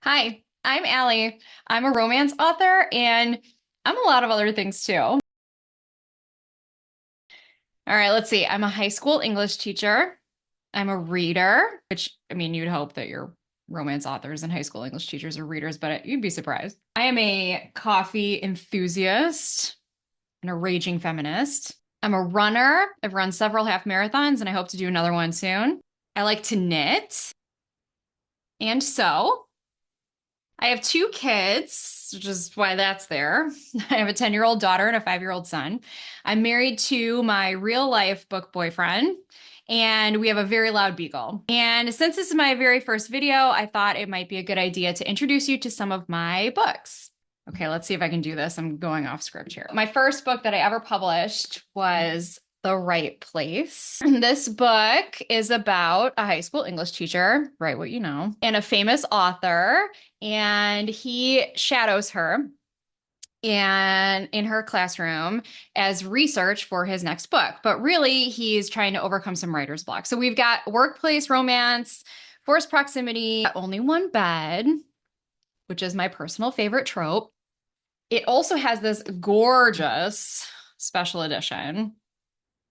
Hi, I'm Allie. I'm a romance author and I'm a lot of other things too. All right, let's see. I'm a high school English teacher. I'm a reader, which I mean, you'd hope that your romance authors and high school English teachers are readers, but you'd be surprised. I am a coffee enthusiast and a raging feminist. I'm a runner. I've run several half marathons and I hope to do another one soon. I like to knit and sew. I have two kids, which is why that's there. I have a 10-year-old daughter and a 5-year-old son. I'm married to my real life book boyfriend, and we have a very loud beagle. And since this is my very first video, I thought it might be a good idea to introduce you to some of my books. Okay, let's see if I can do this. I'm going off script here. My first book that I ever published was The Right Place. This book is about a high school English teacher, write what you know, and a famous author, and he shadows her and in her classroom as research for his next book. But really, he's trying to overcome some writer's block. So we've got workplace romance, forced proximity, only one bed, which is my personal favorite trope. It also has this gorgeous special edition.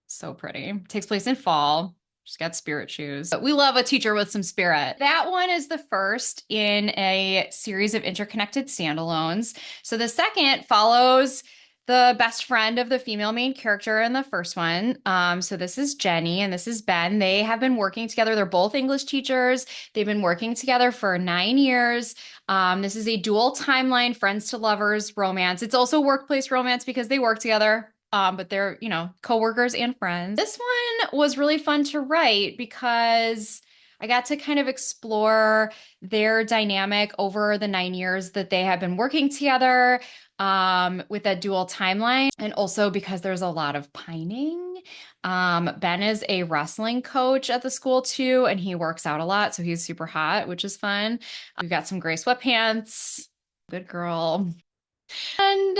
So pretty. Takes place in fall. She's got spirit shoes. But we love a teacher with some spirit. That one is the first in a series of interconnected standalones. So the second follows the best friend of the female main character in the first one. So this is Jenny and this is Ben. They have been working together. They're both English teachers. They've been working together for 9 years. This is a dual timeline, friends to lovers romance. It's also workplace romance because they work together. But they're, coworkers and friends. This one was really fun to write because I got to kind of explore their dynamic over the 9 years that they have been working together, with that dual timeline. And also because there's a lot of pining. Ben is a wrestling coach at the school too, and he works out a lot. So he's super hot, which is fun. We've got some gray sweatpants. Good girl. And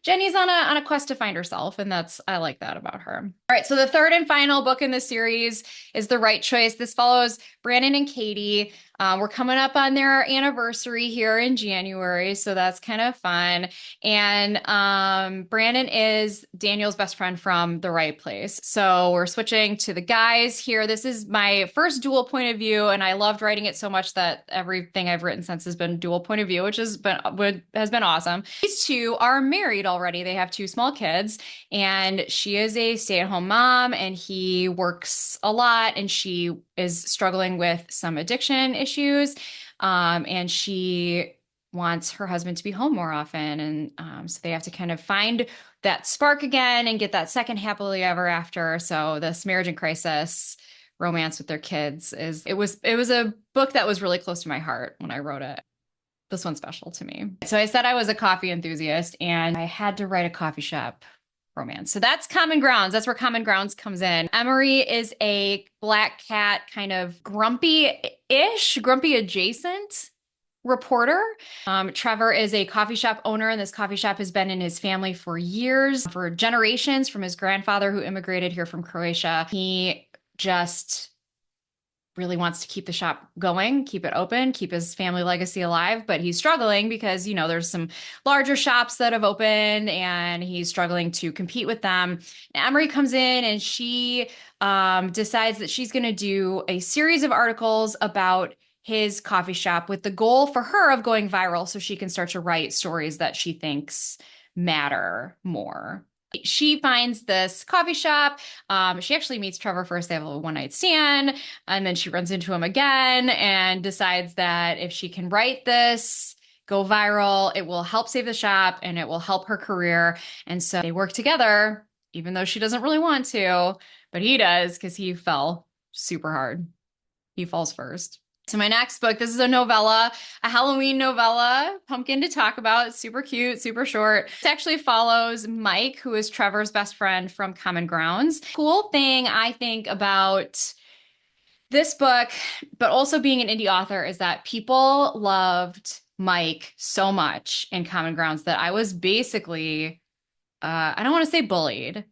Jenny's on a quest to find herself, and I like that about her. All right, so the third and final book in this series is The Right Choice. This follows Brandon and Katie. We're coming up on their anniversary here in January, so that's kind of fun. And Brandon is Daniel's best friend from The Right Place. So we're switching to the guys here. This is my first dual point of view, and I loved writing it so much that everything I've written since has been dual point of view, which has been awesome. These two are married already. They have two small kids, and she is a stay-at-home mom, and he works a lot, and she is struggling with some addiction issues, and she wants her husband to be home more often, and so they have to kind of find that spark again and get that second happily ever after. So this marriage in crisis romance with their kids it was a book that was really close to my heart when I wrote it. This one's special to me. So I said I was a coffee enthusiast and I had to write a coffee shop romance. So that's Common Grounds. That's where Common Grounds comes in. Emery is a black cat, kind of grumpy-ish, grumpy adjacent reporter. Trevor is a coffee shop owner, and this coffee shop has been in his family for years, for generations, from his grandfather who immigrated here from Croatia. He just really wants to keep the shop going, keep it open, keep his family legacy alive, but he's struggling because, there's some larger shops that have opened and he's struggling to compete with them. And Emery comes in and she decides that she's going to do a series of articles about his coffee shop with the goal for her of going viral so she can start to write stories that she thinks matter more. She finds this coffee shop. She actually meets Trevor first. They have a one-night stand, and then she runs into him again and decides that if she can write this, go viral, it will help save the shop and it will help her career. And so they work together, even though she doesn't really want to, but he does because he fell super hard. He falls first. So my next book, this is a novella, a Halloween novella, pumpkin to talk about. It's super cute, super short. This actually follows Mike, who is Trevor's best friend from Common Grounds. Cool thing I think about this book, but also being an indie author, is that people loved Mike so much in Common Grounds that I was basically, I don't want to say bullied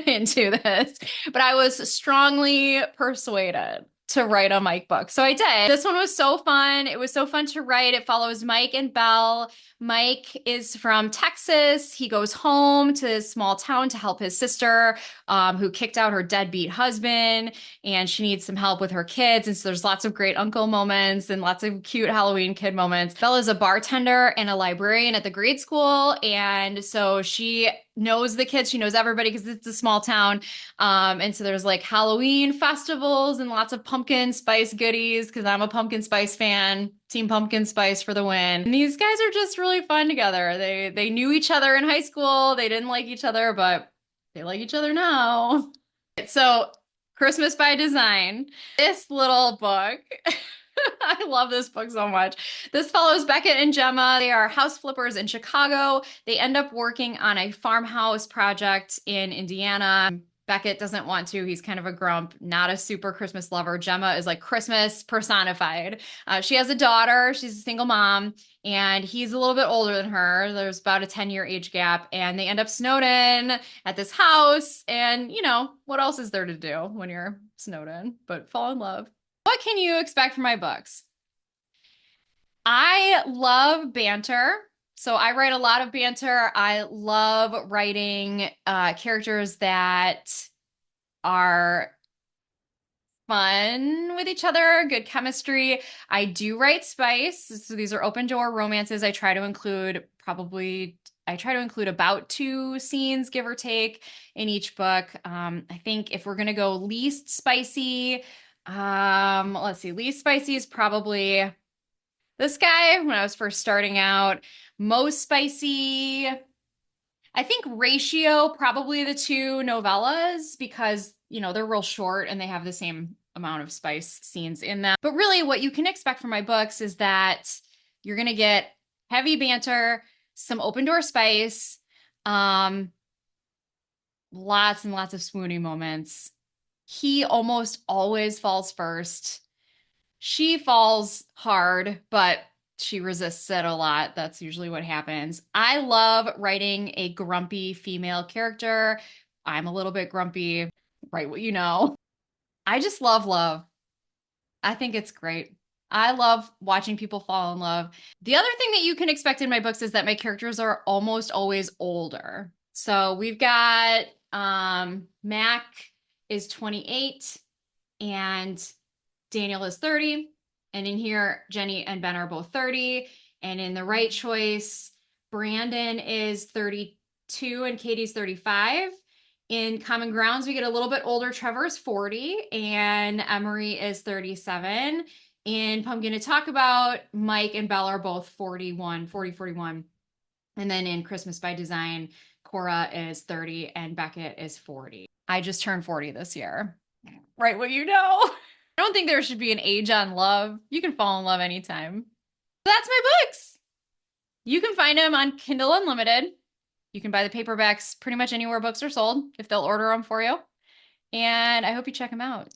into this, but I was strongly persuaded to write a Mike book. So I did. This one was so fun. It was so fun to write. It follows Mike and Belle. Mike is from Texas. He goes home to his small town to help his sister, who kicked out her deadbeat husband, and she needs some help with her kids. And so there's lots of great uncle moments and lots of cute Halloween kid moments. Belle is a bartender and a librarian at the grade school. And so she knows the kids. She knows everybody because it's a small town. And so there's like Halloween festivals and lots of pumpkin spice goodies because I'm a pumpkin spice fan. Team Pumpkin Spice for the win. And these guys are just really fun together. They knew each other in high school. They didn't like each other, but they like each other now. So Christmas by Design. This little book. I love this book so much. This follows Beckett and Gemma. They are house flippers in Chicago. They end up working on a farmhouse project in Indiana. Beckett doesn't want to. He's kind of a grump, not a super Christmas lover. Gemma is like Christmas personified. She has a daughter. She's a single mom, and he's a little bit older than her. There's about a 10-year age gap, and they end up snowed in at this house. And, you know, what else is there to do when you're snowed in but fall in love? What can you expect from my books? I love banter. So I write a lot of banter. I love writing characters that are fun with each other, good chemistry. I do write spice. So these are open door romances. I try to include about 2 scenes, give or take, in each book. I think if we're gonna go least spicy, let's see, least spicy is probably this guy when I was first starting out. Most spicy, I think Ratio, probably the 2 novellas because, you know, they're real short and they have the same amount of spice scenes in them. But really what you can expect from my books is that you're going to get heavy banter, some open door spice, lots and lots of swoony moments. He almost always falls first. She falls hard, but she resists it a lot. That's usually what happens. I love writing a grumpy female character. I'm a little bit grumpy, write what you know. I just love love. I think it's great. I love watching people fall in love. The other thing that you can expect in my books is that my characters are almost always older. So we've got Mac is 28 and Daniel is 30. And in here, Jenny and Ben are both 30. And in The Right Choice, Brandon is 32 and Katie's 35. In Common Grounds, we get a little bit older. Trevor's 40 and Emery is 37. In Pumpkin to Talk About, Mike and Belle are both 41. And then in Christmas by Design, Cora is 30 and Beckett is 40. I just turned 40 this year. Right what you know. I don't think there should be an age on love. You can fall in love anytime. So that's my books. You can find them on Kindle Unlimited. You can buy the paperbacks pretty much anywhere books are sold if they'll order them for you. And I hope you check them out.